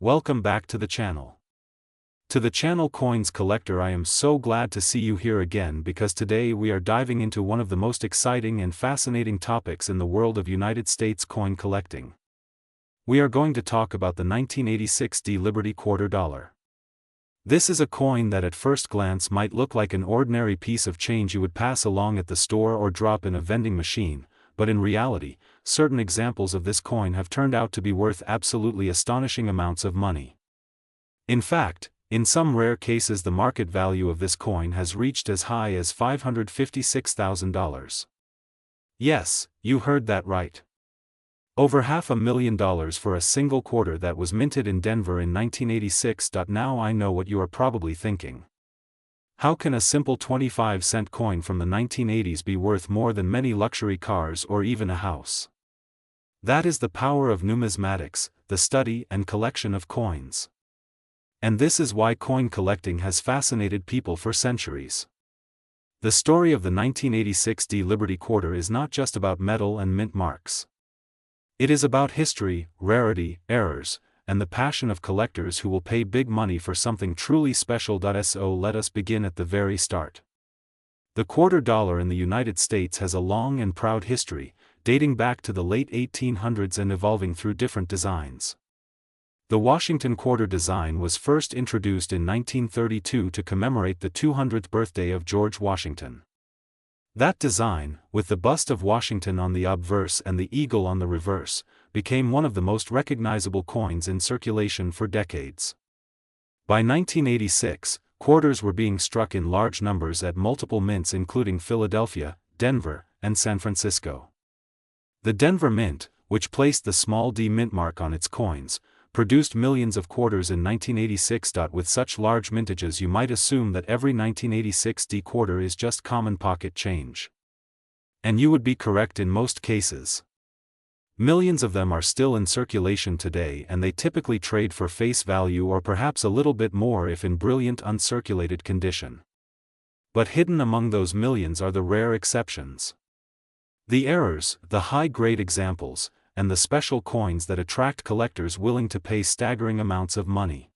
Welcome back to the channel. To the channel Coins Collector, I am so glad to see you here again because today we are diving into one of the most exciting and fascinating topics in the world of United States coin collecting. We are going to talk about the 1986 Liberty Quarter Dollar. This is a coin that at first glance might look like an ordinary piece of change you would pass along at the store or drop in a vending machine, but in reality, certain examples of this coin have turned out to be worth absolutely astonishing amounts of money. In fact, in some rare cases the market value of this coin has reached as high as $556,000. Yes, you heard that right. Over $500,000 for a single quarter that was minted in Denver in 1986. Now I know what you are probably thinking. How can a simple 25-cent coin from the 1980s be worth more than many luxury cars or even a house? That is the power of numismatics, the study and collection of coins. And this is why coin collecting has fascinated people for centuries. The story of the 1986 Liberty Quarter is not just about metal and mint marks. It is about history, rarity, errors, and the passion of collectors who will pay big money for something truly special. So let us begin at the very start. The quarter dollar in the United States has a long and proud history, dating back to the late 1800s and evolving through different designs. The Washington quarter design was first introduced in 1932 to commemorate the 200th birthday of George Washington. That design, with the bust of Washington on the obverse and the eagle on the reverse, became one of the most recognizable coins in circulation for decades. By 1986, quarters were being struck in large numbers at multiple mints including Philadelphia, Denver, and San Francisco. The Denver Mint, which placed the small d mint mark on its coins, produced millions of quarters in 1986. With such large mintages, you might assume that every 1986 D quarter is just common pocket change. And you would be correct in most cases. Millions of them are still in circulation today, and they typically trade for face value or perhaps a little bit more if in brilliant uncirculated condition. But hidden among those millions are the rare exceptions. The errors, the high-grade examples, and the special coins that attract collectors willing to pay staggering amounts of money.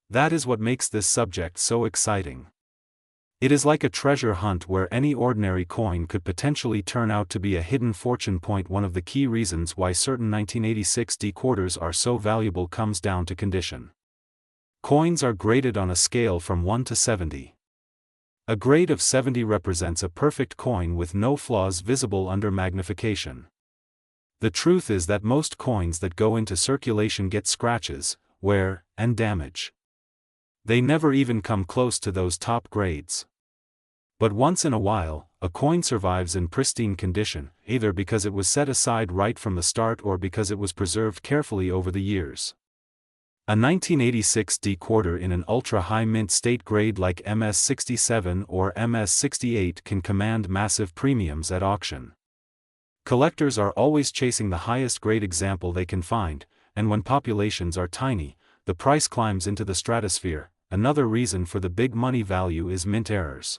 That is what makes this subject so exciting. It is like a treasure hunt where any ordinary coin could potentially turn out to be a hidden fortune. One of the key reasons why certain 1986 D quarters are so valuable comes down to condition. Coins are graded on a scale from 1 to 70. A grade of 70 represents a perfect coin with no flaws visible under magnification. The truth is that most coins that go into circulation get scratches, wear, and damage. They never even come close to those top grades. But once in a while, a coin survives in pristine condition, either because it was set aside right from the start or because it was preserved carefully over the years. A 1986 D quarter in an ultra-high mint state grade like MS-67 or MS-68 can command massive premiums at auction. Collectors are always chasing the highest grade example they can find, and when populations are tiny, the price climbs into the stratosphere. Another reason for the big money value is mint errors.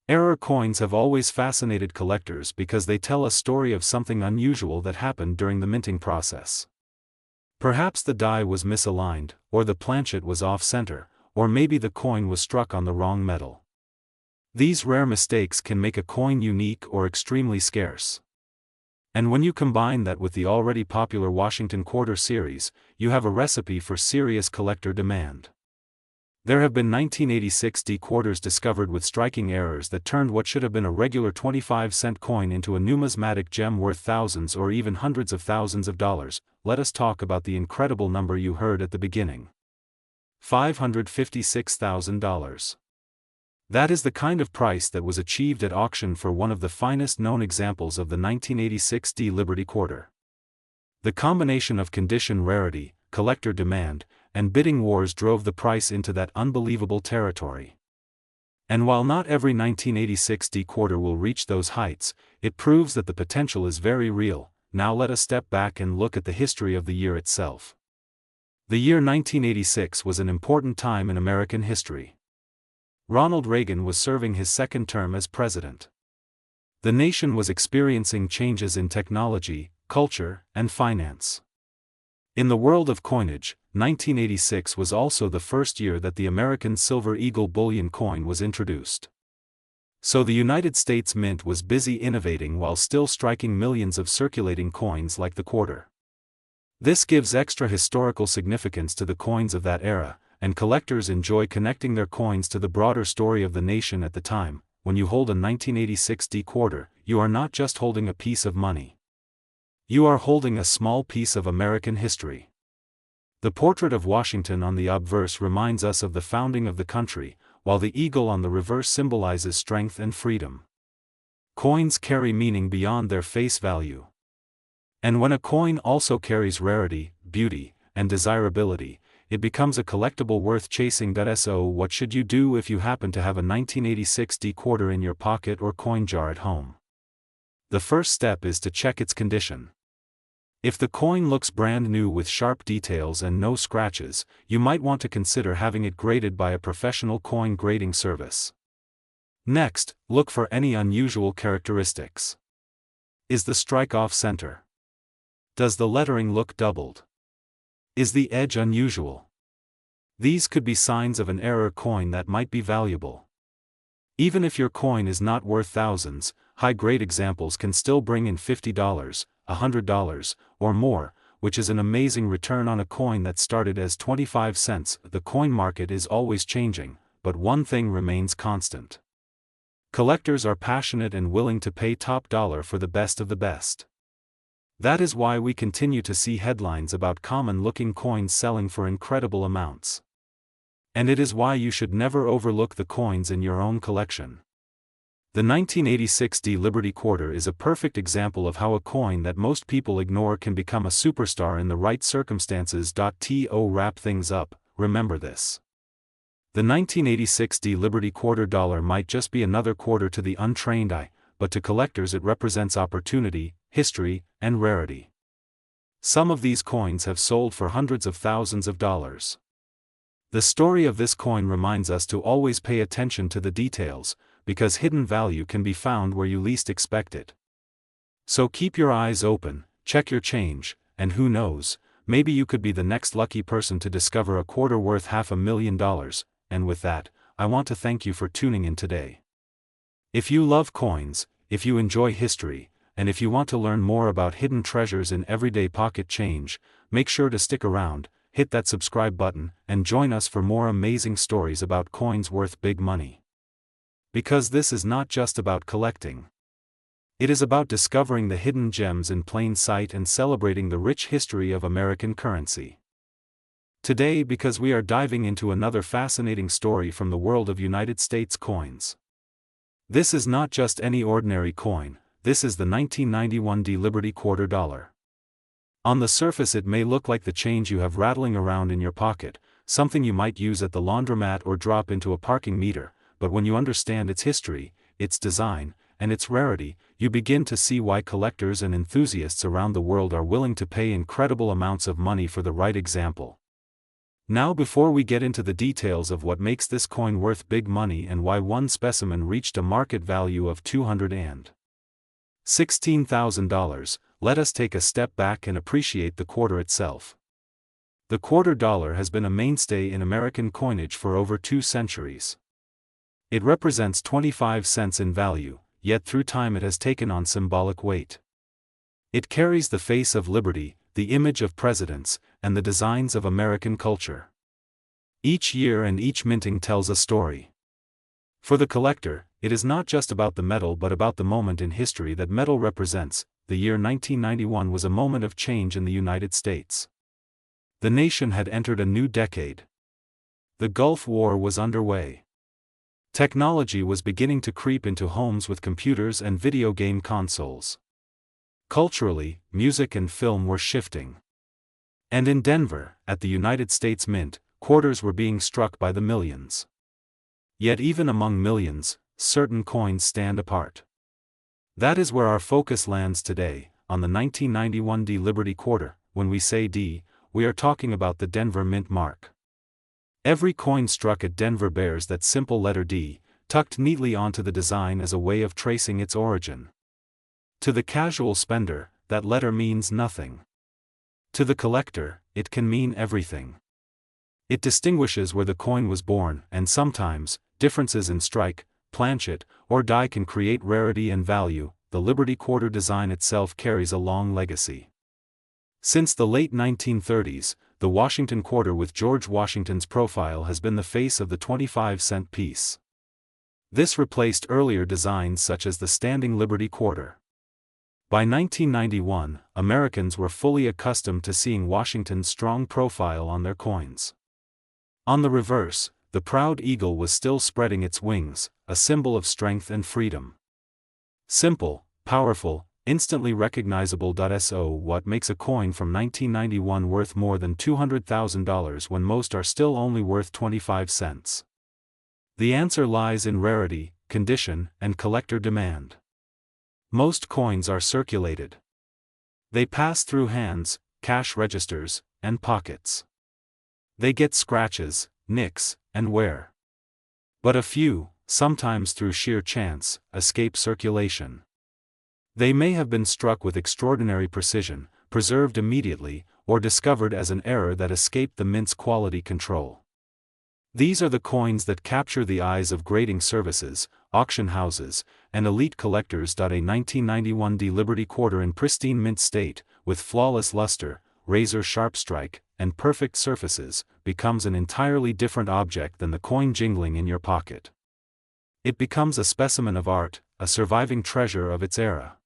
Error coins have always fascinated collectors because they tell a story of something unusual that happened during the minting process. Perhaps the die was misaligned, or the planchet was off-center, or maybe the coin was struck on the wrong metal. These rare mistakes can make a coin unique or extremely scarce. And when you combine that with the already popular Washington Quarter series, you have a recipe for serious collector demand. There have been 1986 D quarters discovered with striking errors that turned what should have been a regular 25-cent coin into a numismatic gem worth thousands or even hundreds of thousands of dollars. Let us talk about the incredible number you heard at the beginning. $556,000. That is the kind of price that was achieved at auction for one of the finest known examples of the 1986 D Liberty Quarter. The combination of condition, rarity, collector demand, and bidding wars drove the price into that unbelievable territory. And while not every 1986 D quarter will reach those heights, it proves that the potential is very real. Now let us step back and look at the history of the year itself. The year 1986 was an important time in American history. Ronald Reagan was serving his second term as president. The nation was experiencing changes in technology, culture, and finance. In the world of coinage, 1986 was also the first year that the American Silver Eagle bullion coin was introduced. So the United States Mint was busy innovating while still striking millions of circulating coins like the quarter. This gives extra historical significance to the coins of that era, and collectors enjoy connecting their coins to the broader story of the nation at the time. When you hold a 1986 D quarter, you are not just holding a piece of money. You are holding a small piece of American history. The portrait of Washington on the obverse reminds us of the founding of the country, while the eagle on the reverse symbolizes strength and freedom. Coins carry meaning beyond their face value. And when a coin also carries rarity, beauty, and desirability, it becomes a collectible worth chasing. So what should you do if you happen to have a 1986 D quarter in your pocket or coin jar at home? The first step is to check its condition. If the coin looks brand new with sharp details and no scratches, you might want to consider having it graded by a professional coin grading service. Next, look for any unusual characteristics. Is the strike off-center? Does the lettering look doubled? Is the edge unusual? These could be signs of an error coin that might be valuable. Even if your coin is not worth thousands, high-grade examples can still bring in $50, $100, or more, which is an amazing return on a coin that started as 25 cents. The coin market is always changing, but one thing remains constant. Collectors are passionate and willing to pay top dollar for the best of the best. That is why we continue to see headlines about common-looking coins selling for incredible amounts. And it is why you should never overlook the coins in your own collection. The 1986 D Liberty Quarter is a perfect example of how a coin that most people ignore can become a superstar in the right circumstances. To wrap things up, remember this. The 1986 D Liberty Quarter dollar might just be another quarter to the untrained eye, but to collectors it represents opportunity, history, and rarity. Some of these coins have sold for hundreds of thousands of dollars. The story of this coin reminds us to always pay attention to the details, because hidden value can be found where you least expect it. So keep your eyes open, check your change, and who knows, maybe you could be the next lucky person to discover a quarter worth $500,000. And with that, I want to thank you for tuning in today. If you love coins, if you enjoy history, and if you want to learn more about hidden treasures in everyday pocket change, make sure to stick around, hit that subscribe button, and join us for more amazing stories about coins worth big money. Because this is not just about collecting. It is about discovering the hidden gems in plain sight and celebrating the rich history of American currency. Today, because we are diving into another fascinating story from the world of United States coins. This is not just any ordinary coin, this is the 1991 D Liberty Quarter dollar. On the surface it may look like the change you have rattling around in your pocket, something you might use at the laundromat or drop into a parking meter, but when you understand its history, its design, and its rarity, you begin to see why collectors and enthusiasts around the world are willing to pay incredible amounts of money for the right example. Now, before we get into the details of what makes this coin worth big money and why one specimen reached a market value of $216,000, let us take a step back and appreciate the quarter itself. The quarter dollar has been a mainstay in American coinage for over 2 centuries. It represents 25 cents in value, yet through time it has taken on symbolic weight. It carries the face of liberty, the image of presidents, and the designs of American culture. Each year and each minting tells a story. For the collector, it is not just about the metal but about the moment in history that metal represents. The year 1991 was a moment of change in the United States. The nation had entered a new decade. The Gulf War was underway. Technology was beginning to creep into homes with computers and video game consoles. Culturally, music and film were shifting. And in Denver, at the United States Mint, quarters were being struck by the millions. Yet even among millions, certain coins stand apart. That is where our focus lands today, on the 1991 D Liberty Quarter. When we say D, we are talking about the Denver Mint mark. Every coin struck at Denver bears that simple letter D, tucked neatly onto the design as a way of tracing its origin. To the casual spender, that letter means nothing. To the collector, it can mean everything. It distinguishes where the coin was born, and sometimes, differences in strike, planchet, or die can create rarity and value. The Liberty Quarter design itself carries a long legacy. Since the late 1930s, the Washington Quarter with George Washington's profile has been the face of the 25-cent piece. This replaced earlier designs such as the Standing Liberty Quarter. By 1991, Americans were fully accustomed to seeing Washington's strong profile on their coins. On the reverse, the proud eagle was still spreading its wings, a symbol of strength and freedom. Simple, powerful, instantly recognizable. So what makes a coin from 1991 worth more than $200,000 when most are still only worth 25 cents? The answer lies in rarity, condition, and collector demand. Most coins are circulated. They pass through hands, cash registers, and pockets. They get scratches, nicks, and wear. But a few, sometimes through sheer chance, escape circulation. They may have been struck with extraordinary precision, preserved immediately, or discovered as an error that escaped the mint's quality control. These are the coins that capture the eyes of grading services, auction houses, and elite collectors. A 1991 Liberty Quarter in pristine mint state, with flawless luster, razor-sharp strike, and perfect surfaces, becomes an entirely different object than the coin jingling in your pocket. It becomes a specimen of art, a surviving treasure of its era.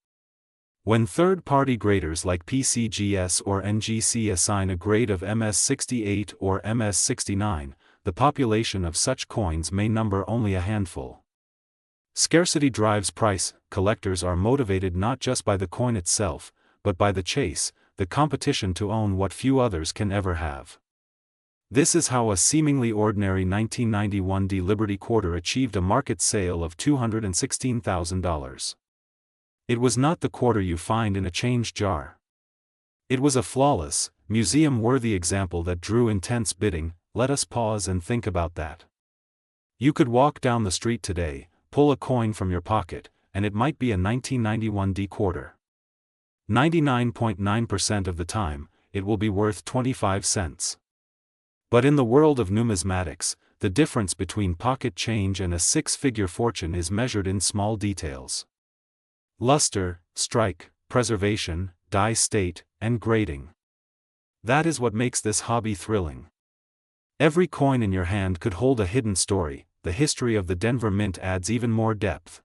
When third-party graders like PCGS or NGC assign a grade of MS68 or MS69, the population of such coins may number only a handful. Scarcity drives price. Collectors are motivated not just by the coin itself, but by the chase, the competition to own what few others can ever have. This is how a seemingly ordinary 1991 Liberty Quarter achieved a market sale of $216,000. It was not the quarter you find in a change jar. It was a flawless, museum-worthy example that drew intense bidding. Let us pause and think about that. You could walk down the street today, pull a coin from your pocket, and it might be a 1991 quarter. 99.9% of the time, it will be worth 25 cents. But in the world of numismatics, the difference between pocket change and a six-figure fortune is measured in small details. Luster, strike, preservation, die state, and grading. That is what makes this hobby thrilling. Every coin in your hand could hold a hidden story. The history of the Denver Mint adds even more depth.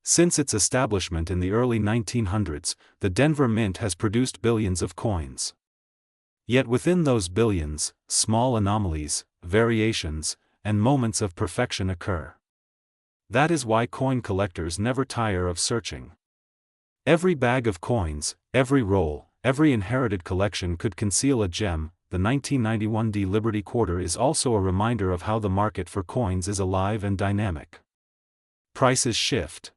Since its establishment in the early 1900s, the Denver Mint has produced billions of coins. Yet within those billions, small anomalies, variations, and moments of perfection occur. That is why coin collectors never tire of searching. Every bag of coins, every roll, every inherited collection could conceal a gem. The 1991 Liberty Quarter is also a reminder of how the market for coins is alive and dynamic. Prices shift.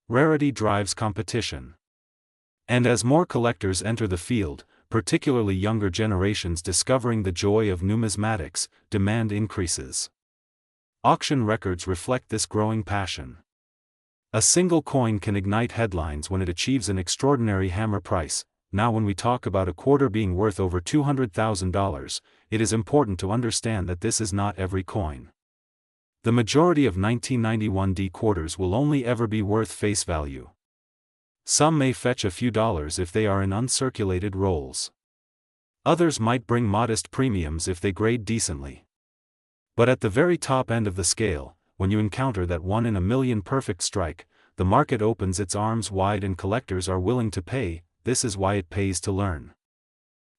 Rarity drives competition. And as more collectors enter the field, particularly younger generations discovering the joy of numismatics, demand increases. Auction records reflect this growing passion. A single coin can ignite headlines when it achieves an extraordinary hammer price. Now when we talk about a quarter being worth over $200,000, it is important to understand that this is not every coin. The majority of 1991 quarters will only ever be worth face value. Some may fetch a few dollars if they are in uncirculated rolls. Others might bring modest premiums if they grade decently. But at the very top end of the scale, when you encounter that 1 in a million perfect strike, the market opens its arms wide and collectors are willing to pay. This is why it pays to learn.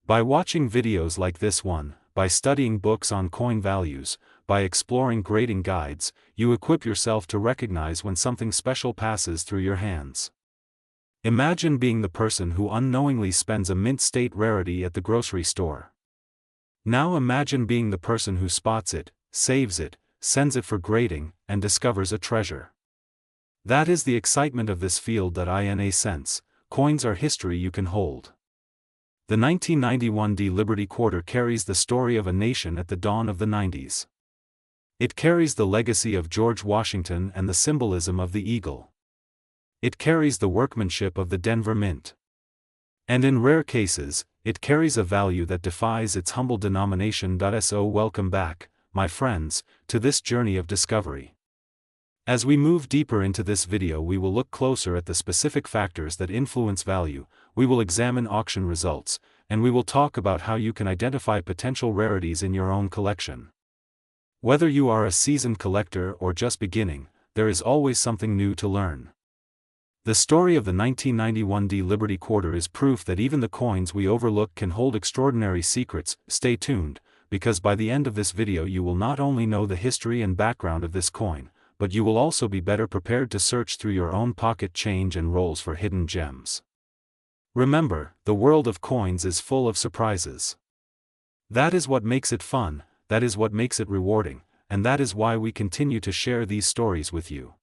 By watching videos like this one, by studying books on coin values, by exploring grading guides, you equip yourself to recognize when something special passes through your hands. Imagine being the person who unknowingly spends a mint state rarity at the grocery store. Now imagine being the person who spots it, saves it, sends it for grading, and discovers a treasure. That is the excitement of this field. In a sense, coins are history you can hold. The 1991 Liberty Quarter carries the story of a nation at the dawn of the 90s. It carries the legacy of George Washington and the symbolism of the eagle. It carries the workmanship of the Denver Mint. And in rare cases, It carries a value that defies its humble denomination. So welcome back, my friends, to this journey of discovery. As we move deeper into this video, we will look closer at the specific factors that influence value, we will examine auction results, and we will talk about how you can identify potential rarities in your own collection. Whether you are a seasoned collector or just beginning, there is always something new to learn. The story of the 1991 Liberty Quarter is proof that even the coins we overlook can hold extraordinary secrets. Stay tuned, because by the end of this video you will not only know the history and background of this coin, but you will also be better prepared to search through your own pocket change and rolls for hidden gems. Remember, the world of coins is full of surprises. That is what makes it fun, that is what makes it rewarding, and that is why we continue to share these stories with you.